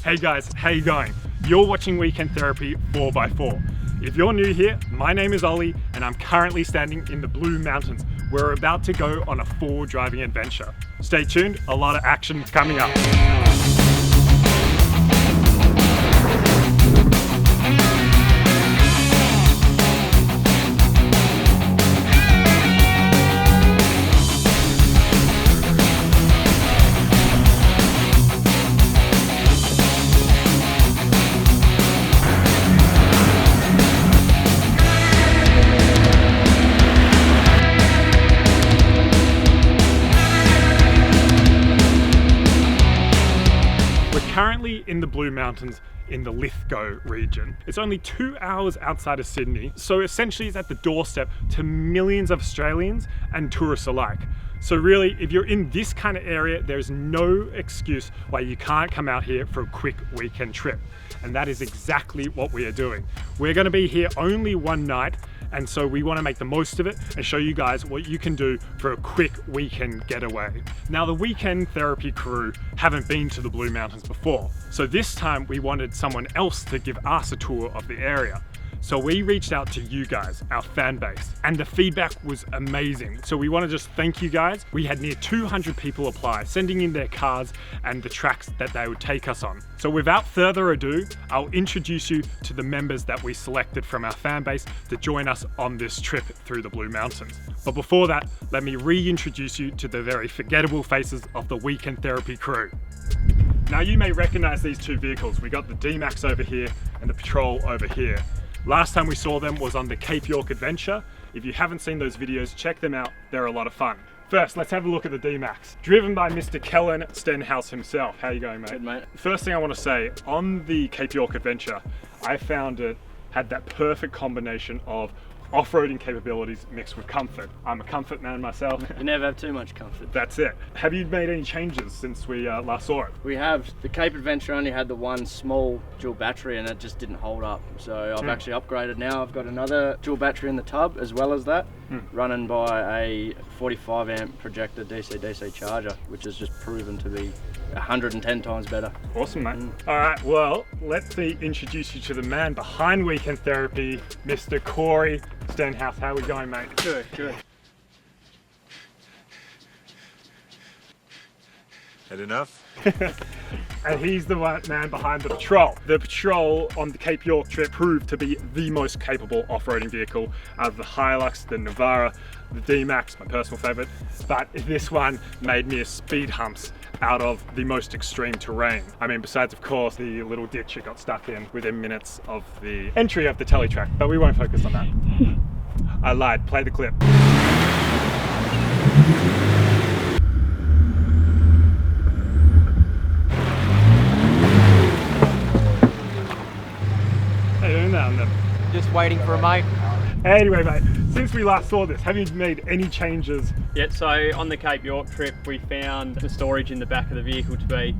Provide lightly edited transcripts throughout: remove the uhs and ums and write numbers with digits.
Hey guys, how you going? You're watching Weekend Therapy 4x4. If you're new here, my name is Ollie and I'm currently standing in the Blue Mountains. We're about to go on a 4 driving adventure. Stay tuned, a lot of action coming up. Currently in the Blue Mountains in the Lithgow region. It's only 2 hours outside of Sydney, so essentially it's at the doorstep to millions of Australians and tourists alike. So really, if you're in this kind of area, there's no excuse why you can't come out here for a quick weekend trip. And that is exactly what we are doing. We're gonna be here only one night, and so we want to make the most of it and show you guys what you can do for a quick weekend getaway. Now, the Weekend Therapy crew haven't been to the Blue Mountains before, so this time we wanted someone else to give us a tour of the area. So we reached out to you guys, our fan base, and the feedback was amazing. So we want to just thank you guys. We had near 200 people apply, sending in their cards and the tracks that they would take us on. So without further ado, I'll introduce you to the members that we selected from our fan base to join us on this trip through the Blue Mountains. But before that, let me reintroduce you to the very forgettable faces of the Weekend Therapy crew. Now you may recognize these two vehicles. We got the D-Max over here and the Patrol over here. Last time we saw them was on the Cape York adventure. If you haven't seen those videos, check them out. They're a lot of fun. First, let's have a look at the D-Max. Driven by Mr. Kellen Stenhouse himself. How you going, mate? Good, mate. First thing I want to say, on the Cape York adventure, I found it had that perfect combination of off-roading capabilities mixed with comfort. I'm a comfort man myself. You never have too much comfort. That's it. Have you made any changes since we last saw it? We have. The Cape Adventure only had the one small dual battery and it just didn't hold up. So I've actually upgraded now. I've got another dual battery in the tub as well as that, running by a 45 amp projector DC-DC charger, which has just proven to be 110 times better. Awesome, mate. All right, well, let me introduce you to the man behind Weekend Therapy, Mr. Corey Stenhouse. How are we going, mate? Good, good. Had enough? And he's the man behind the Patrol. The Patrol on the Cape York trip proved to be the most capable off-roading vehicle out of the Hilux, the Navara, the D-Max, my personal favorite. But this one made me a speed humps out of the most extreme terrain. I mean, besides, of course, the little ditch it got stuck in within minutes of the entry of the Teletrack, but we won't focus on that. I lied, play the clip. How you doing down there? Just waiting for a mate. Anyway, mate, since we last saw this, have you made any changes? Yeah, so on the Cape York trip, we found the storage in the back of the vehicle to be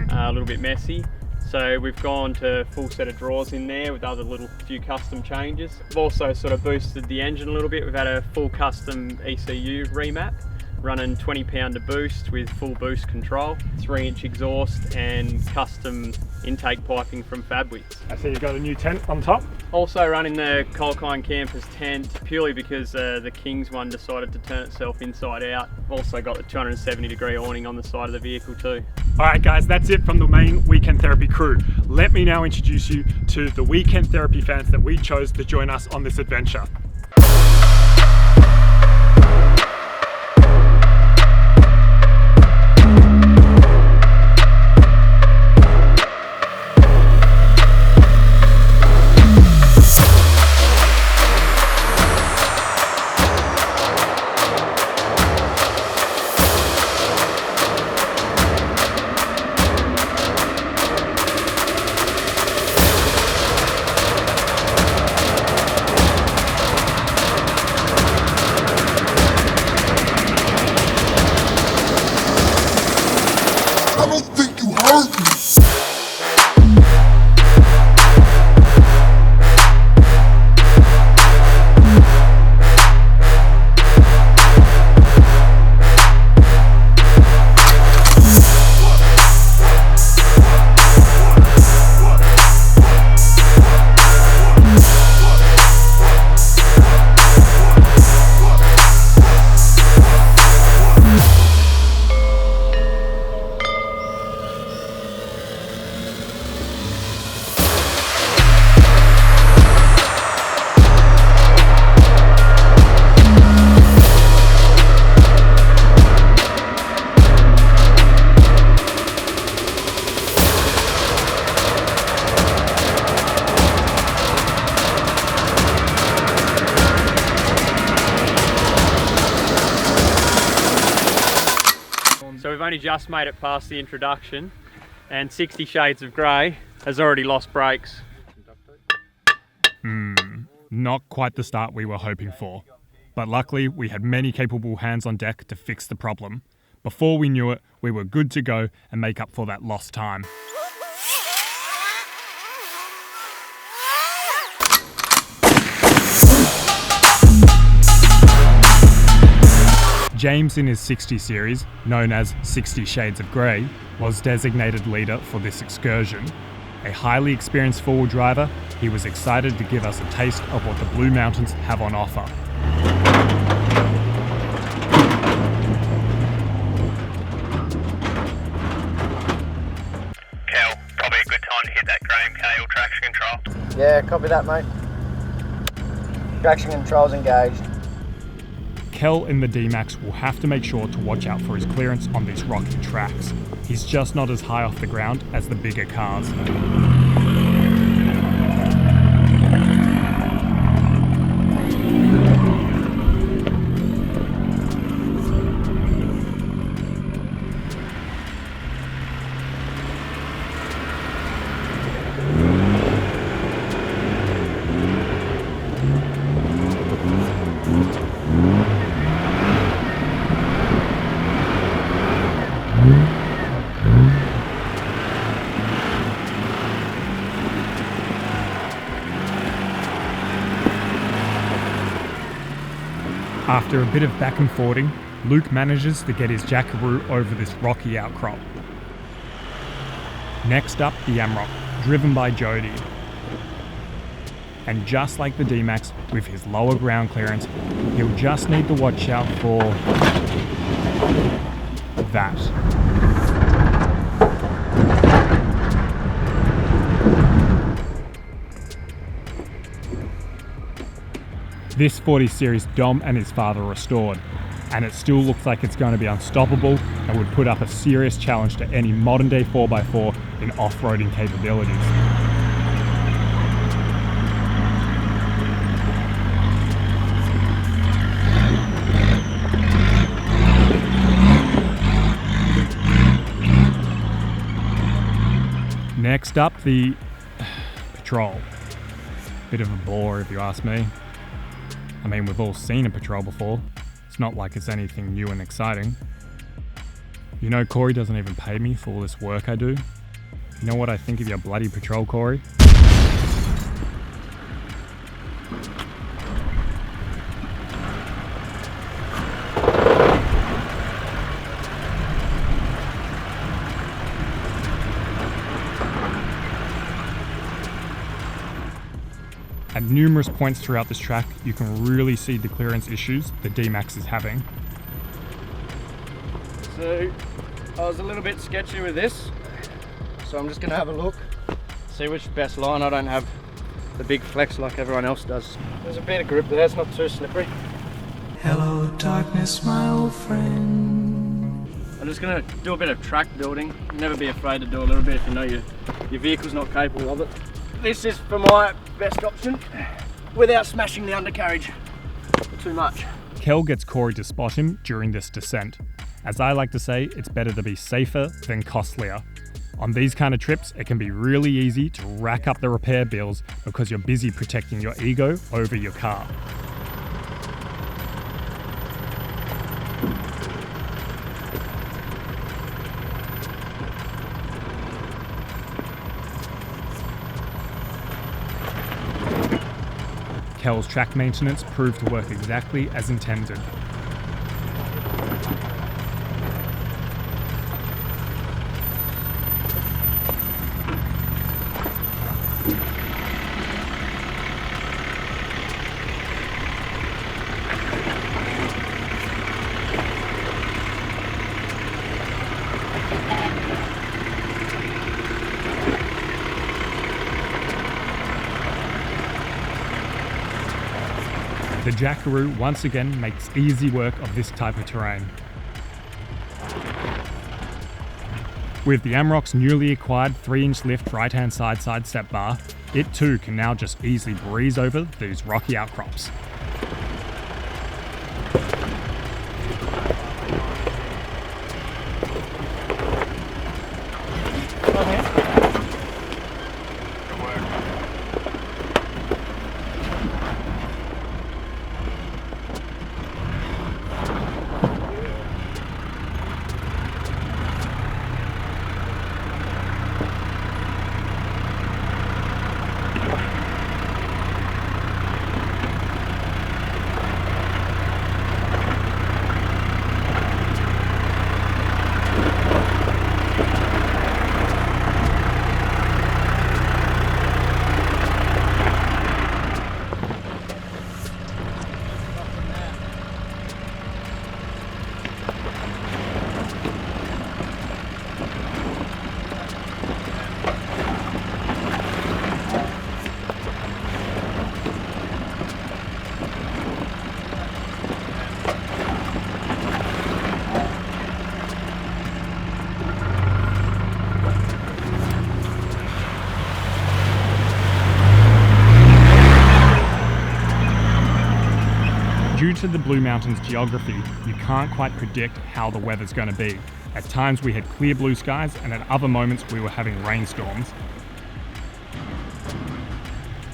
a little bit messy. So we've gone to full set of drawers in there with other little few custom changes. We've also sort of boosted the engine a little bit. We've had a full custom ECU remap, running 20 pounder boost with full boost control, 3-inch exhaust and custom intake piping from Fabwits. I see you've got a new tent on top. Also running the Colquine Campers tent purely because the Kings one decided to turn itself inside out. Also got the 270-degree awning on the side of the vehicle too. All right, guys, that's it from the main Weekend Therapy crew. Let me now introduce you to the Weekend Therapy fans that we chose to join us on this adventure. only just made it past the introduction, and 60 Shades of Grey has already lost brakes. Not quite the start we were hoping for. But luckily, we had many capable hands on deck to fix the problem. Before we knew it, we were good to go and make up for that lost time. James, in his 60 series, known as 60 Shades of Grey, was designated leader for this excursion. A highly experienced four-wheel driver, he was excited to give us a taste of what the Blue Mountains have on offer. Kel, probably a good time to hit that Graham Kale traction control. Yeah, copy that, mate. Traction control's engaged. Kel in the D-Max will have to make sure to watch out for his clearance on these rocky tracks. He's just not as high off the ground as the bigger cars. After a bit of back and forthing, Luke manages to get his Jackaroo over this rocky outcrop. Next up, the Amarok, driven by Jody. And just like the D-Max, with his lower ground clearance, he'll just need to watch out for that. This 40 Series Dom and his father restored, and it still looks like it's going to be unstoppable and would put up a serious challenge to any modern day 4x4 in off-roading capabilities. Next up, the Patrol. Bit of a bore if you ask me. I mean, we've all seen a Patrol before. It's not like it's anything new and exciting. You know, Corey doesn't even pay me for all this work I do. You know what I think of your bloody Patrol, Corey? At numerous points throughout this track, you can really see the clearance issues the D-Max is having. So, I was a little bit sketchy with this, so I'm just going to have a look, see which best line. I don't have the big flex like everyone else does. There's a bit of grip there, it's not too slippery. Hello darkness, my old friend. I'm just going to do a bit of track building. Never be afraid to do a little bit if you know your vehicle's not capable of it. This is for my best option without smashing the undercarriage too much. Kel gets Corey to spot him during this descent. As I like to say, it's better to be safer than costlier. On these kind of trips, it can be really easy to rack up the repair bills because you're busy protecting your ego over your car. Kel's track maintenance proved to work exactly as intended. The Jackaroo once again makes easy work of this type of terrain. With the Amarok's newly acquired 3-inch lift right-hand side step bar, it too can now just easily breeze over these rocky outcrops. Due to the Blue Mountains geography, you can't quite predict how the weather's going to be. At times we had clear blue skies, and at other moments we were having rainstorms.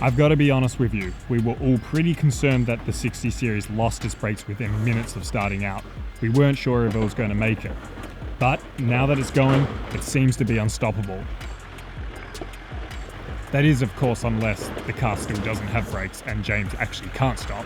I've got to be honest with you, we were all pretty concerned that the 60 series lost its brakes within minutes of starting out. We weren't sure if it was going to make it. But now that it's going, it seems to be unstoppable. That is, of course, unless the car still doesn't have brakes and James actually can't stop.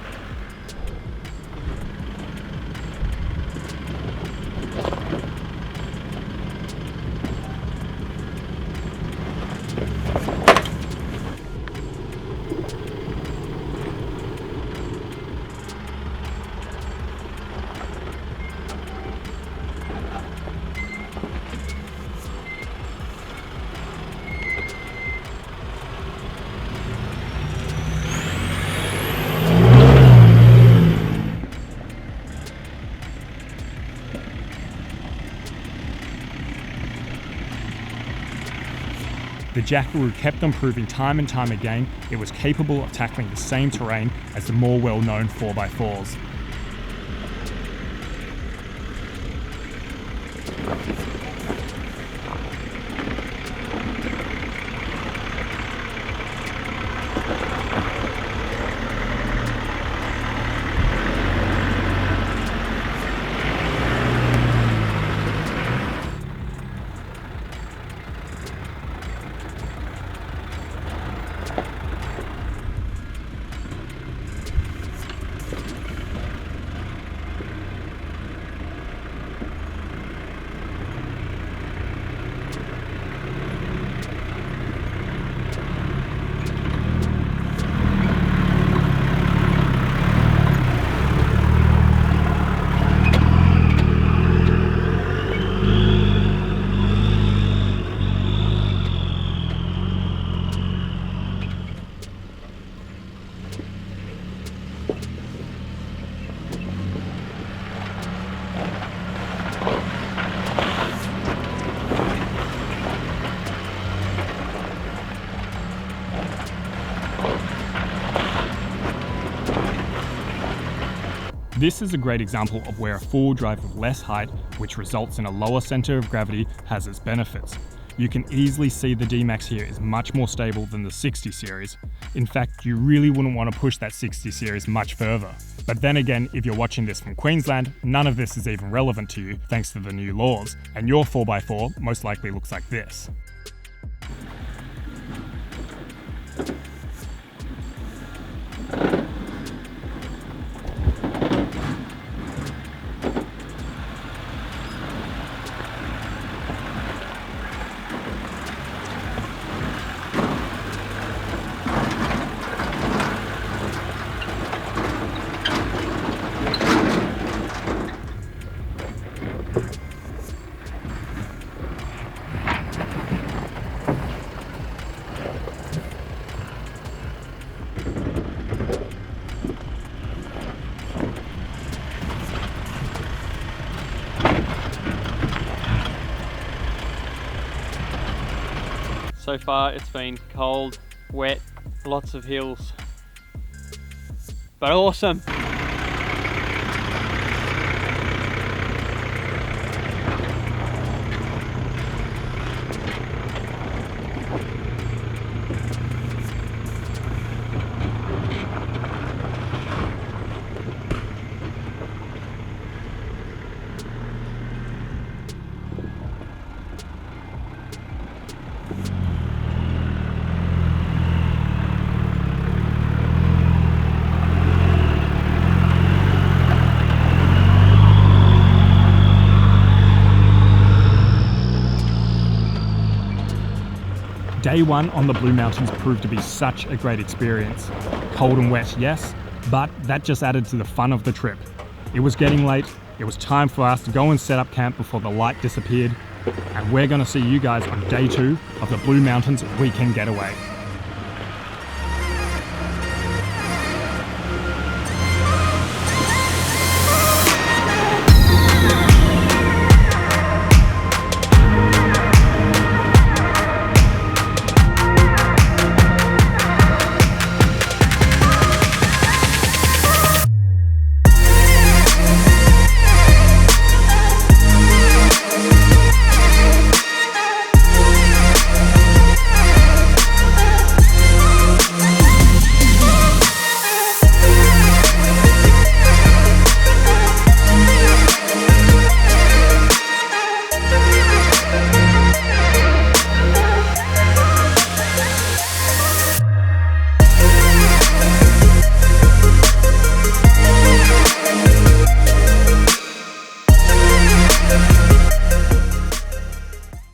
The Jackaroo kept on proving time and time again it was capable of tackling the same terrain as the more well-known 4x4s. This is a great example of where a four-wheel drive with less height, which results in a lower center of gravity, has its benefits. You can easily see the D-Max here is much more stable than the 60 series. In fact, you really wouldn't want to push that 60 series much further. But then again, if you're watching this from Queensland, none of this is even relevant to you thanks to the new laws, and your 4x4 most likely looks like this. So far it's been cold, wet, lots of hills, but awesome. Day one on the Blue Mountains proved to be such a great experience. Cold and wet, yes, but that just added to the fun of the trip. It was getting late, it was time for us to go and set up camp before the light disappeared, and we're going to see you guys on day two of the Blue Mountains weekend getaway.